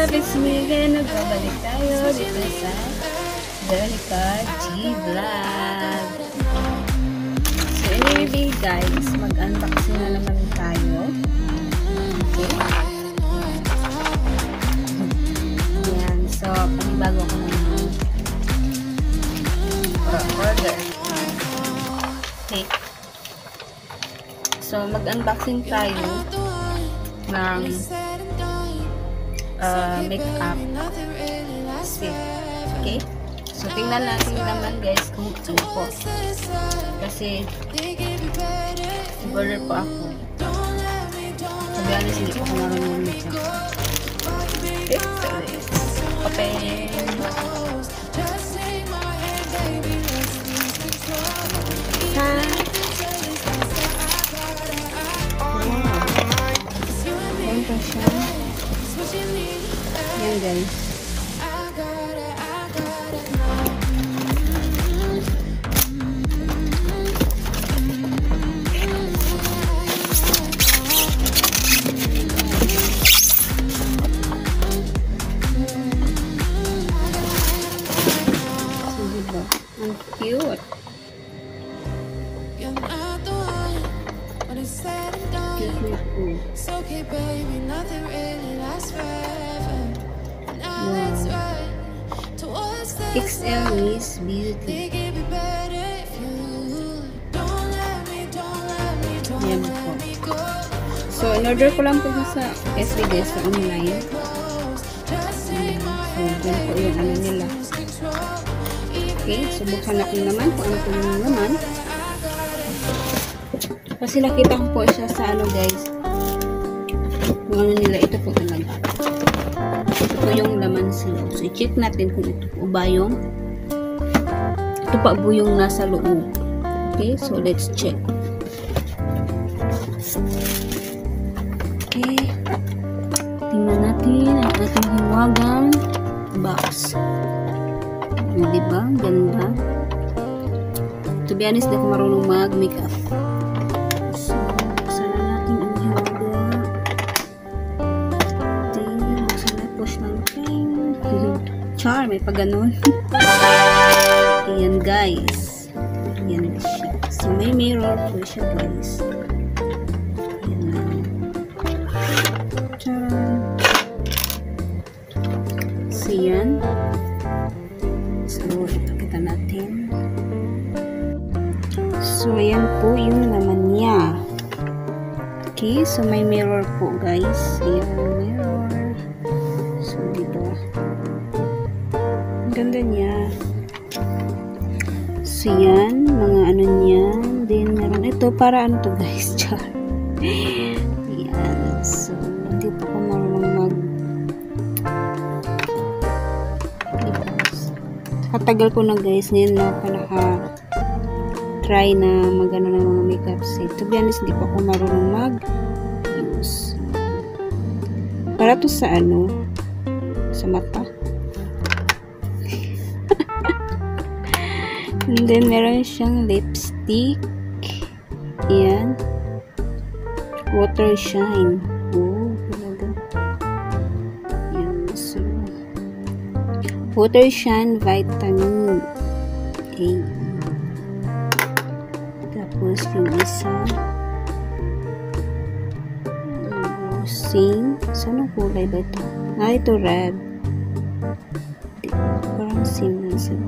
up? It's me again. Nagbabalik tayo dito sa Jenica G Vlog. So anyway guys, mag-unboxing na naman tayo. Okay. Yan. So, panibago ko na order. Okay. So, mag-unboxing tayo ng makeup stick. Okay? So, tingnan natin naman guys kung ano po. Kasi, order po ako. Sabi alis, hindi po ako marunong makeup. Okay? So, open. Yan guys. Ang cute. It's okay, baby, nothing really lasts forever. Now let's run towards the XL Miss Beauty. think it'd be better if you don't let me Yan po. So, in-order ko lang po sa SBD sa online. So, dyan po yung ano nila. Okay, subukan natin naman kung ano po yung naman. Kasi nakita ko po siya sa ano guys. Kung ano nila, ito po talaga. Ito po yung laman sila. So, i-check natin kung ito po ba yung ito pa po yung nasa loob. Okay, so let's check. Okay. Tingnan natin ang ating hiwagang box. Diba? Ganda. To be honest, di ako marunong mag-makeup. So, buksan na natin ang hiwaga. Buksan na, push ng ping. Char, may pa ganun. Ayan guys. Ayan siya. So, may mirror po siya guys. Ayan na. Char. So, yan. So, ipakita natin. So, ayan po yung laman niya. Okay, so may mirror po guys. Ayan, mirror. So, dito. Ang ganda niya. So, yan. Mga ano niya. Then, meron ito. Para ano to guys? Char. Ayan. So, hindi po ko marunong katagal ko na guys. Ngayon na ako naka-try na mag-ano ng mga makeup set. To be honest, hindi pa ako marunong mag-use. Para to sa ano? Sa mata. And then, meron siyang lipstick. Ayan. Water shine. Oh, talaga. Ayan. So, Water Shine Vitamin A. Tapos yung isa Sing. Saan ang kulay ba ito? Ah, ito red. Parang sing na sila.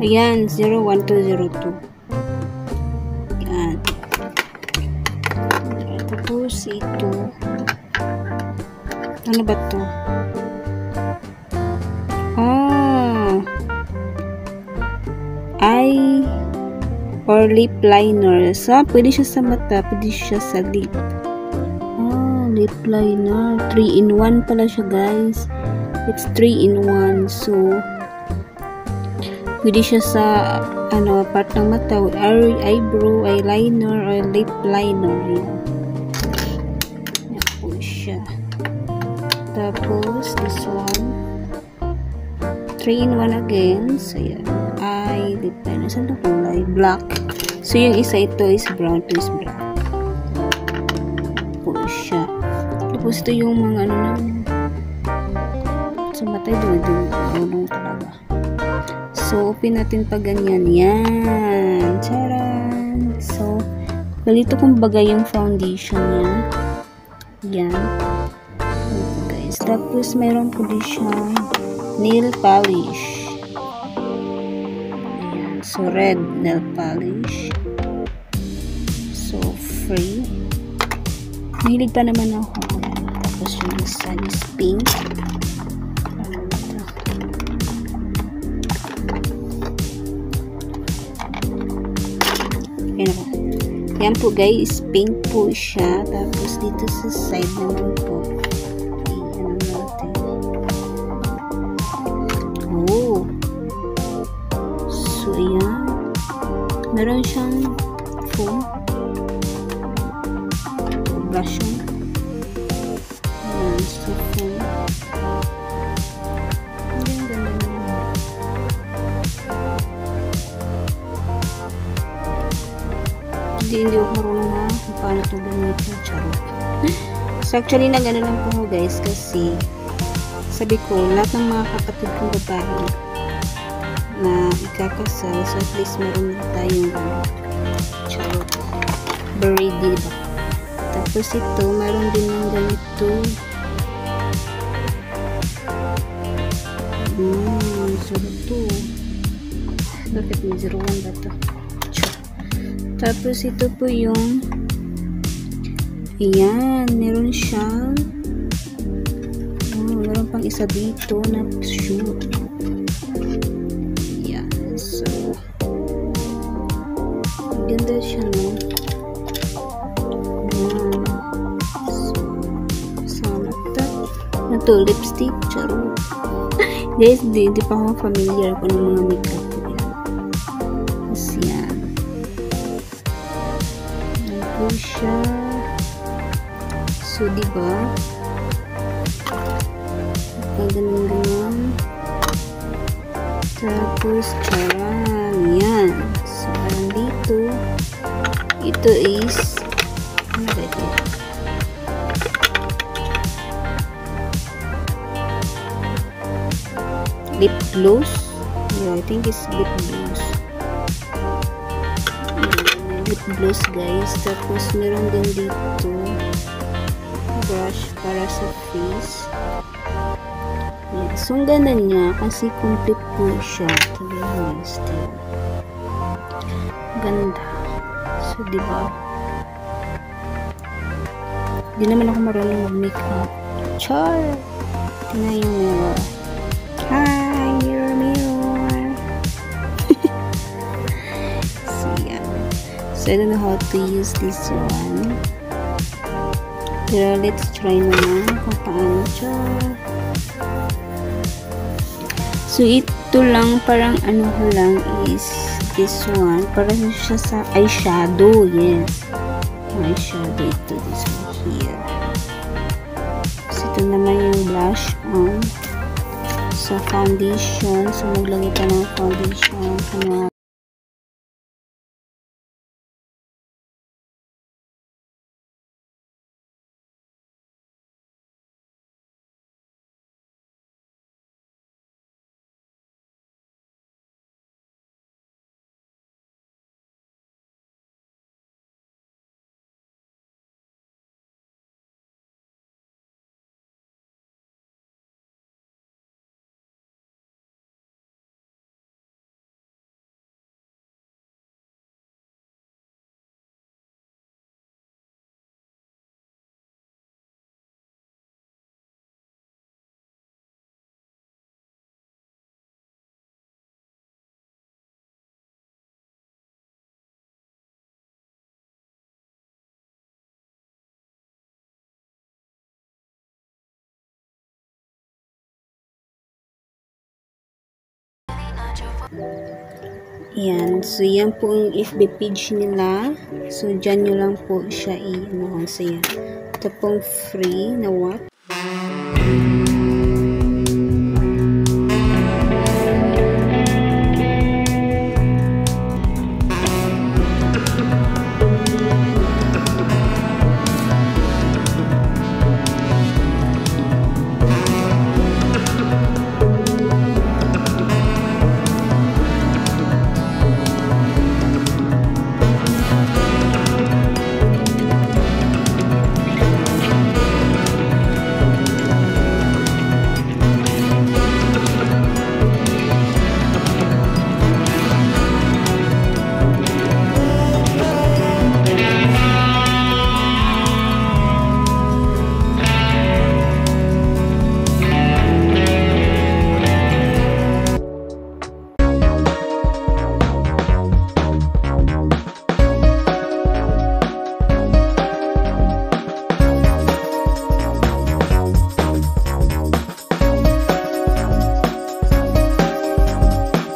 Ayan, 01202. Ayan. Tapos ito. Ano ba to? Eye or lip liner. So, pwede siya sa mata, pwede siya sa lip. Lip liner. 3-in-1 pala siya, guys. It's 3-in-1. So, pwede siya sa ano, part ng mata, eyebrow, eyeliner, or lip liner. Yan. Yan po siya. Tapos, this one. 3-in-1 again. So, yan. kulay lip liner. Saan na kulay? Black. So, yung isa ito is brown. Ito is black. Po siya. Tapos ito yung mga ano na sa matay doon talaga. So, open natin pa ganyan. Yan. Charan! So, ganito kumbaga yung foundation niya. Yan. Okay, guys. Tapos, mayroon po din siyang nail polish. Ayan. So, red nail polish. So, free. Mahilig pa naman ako. Ayan. Tapos, yung isa is pink. Yan po guys, pink po siya. Tapos dito sa side naman po. Ayan natin. Oh. So, ayan. Meron siyang foam. Brush yun. Ayan, so foam. Hindi ako marunong na kung paano ito gamitin. Charot. So, actually, nag-ano lang po ako guys kasi sabi ko, lahat ng mga kapatid kong babae na ikakasal, so at least meron na tayong charot. Ready, diba? Tapos ito, meron din ng ganito. So ito. Bakit may 01 ba ito? Tapos ito po yung ayan, meron siyang meron pang isa dito na shoe. Ayan, so ganda siya, no? Ayan, so sama ito na to, lipstick, charo. Guys, hindi pa ako familiar ko ng mga makeup ko. Kasi yan po siya. So, diba? Ganun-ganun. Tapos, charan. Yan. So, dito. Ito is ano ba ito? Lip gloss. Yeah, I think it's lip gloss. Lip gloss guys. Tapos meron din dito brush para sa face. Yeah. So ang ganda niya kasi complete po siya. Ganda. So diba? Hindi naman ako marunong mag-makeup. Char! Tingnan yung mirror. Hi! Mirror, mirror! So, I don't know how to use this one. Pero, let's try naman kung paano siya. So, ito lang, parang ano ko lang is this one. Parang siya sa eyeshadow. Yes. Eyeshadow ito. This one here. So, ito naman yung blush on. So, foundation. So, maglagay ka ng foundation. Kanya yan. So, yan po yung FB page nila. So, dyan nyo lang po siya i-ano. So, yan. Ito pong free na what?